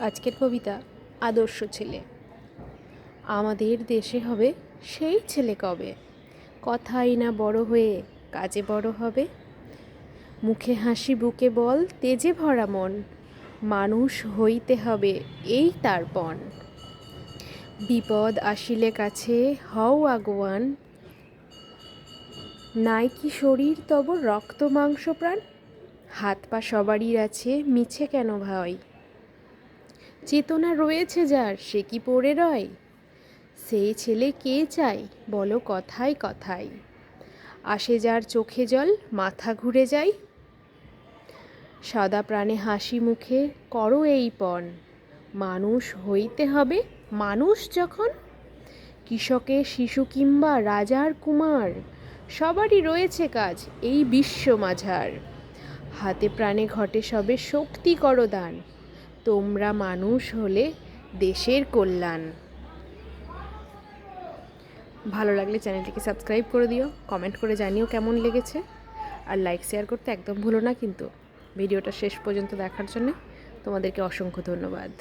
আজকের কবিতা আদর্শ ছেলে। আমাদের দেশে হবে সেই ছেলে কবে, কথাই না বড় হয়ে কাজে বড় হবে। মুখে হাসি বুকে বল তেজে ভরা মন, মানুষ হইতে হবে এই তার পণ। বিপদ আসিলে কাছে হও আগুয়ান, নাই কি শরীর তব রক্ত মাংস প্রাণ। হাত পা সবারই আছে মিছে কেন ভয়, চেতনা রয়েছে যার সে কি পড়ে রয়। সেই ছেলে কে চাই বলো কথায় কথায়, আসে যার চোখে জল মাথা ঘুরে যায়। সাদা প্রাণে হাসি মুখে করো এই পণ, মানুষ হইতে হবে মানুষ যখন। কৃষকের শিশু কিংবা রাজার কুমার, সবারই রয়েছে কাজ এই বিশ্ব মাঝার। হাতে প্রাণে ঘটে সবে শক্তি করো দান, তোমরা মানুষ হলে দেশের কল্যাণ। ভালো লাগলে চ্যানেলটিকে সাবস্ক্রাইব করে দিও, কমেন্ট করে জানিও কেমন লেগেছে, আর লাইক শেয়ার করতে একদম ভুলো না কিন্তু। ভিডিওটা শেষ পর্যন্ত দেখার জন্য তোমাদেরকে অসংখ্য ধন্যবাদ।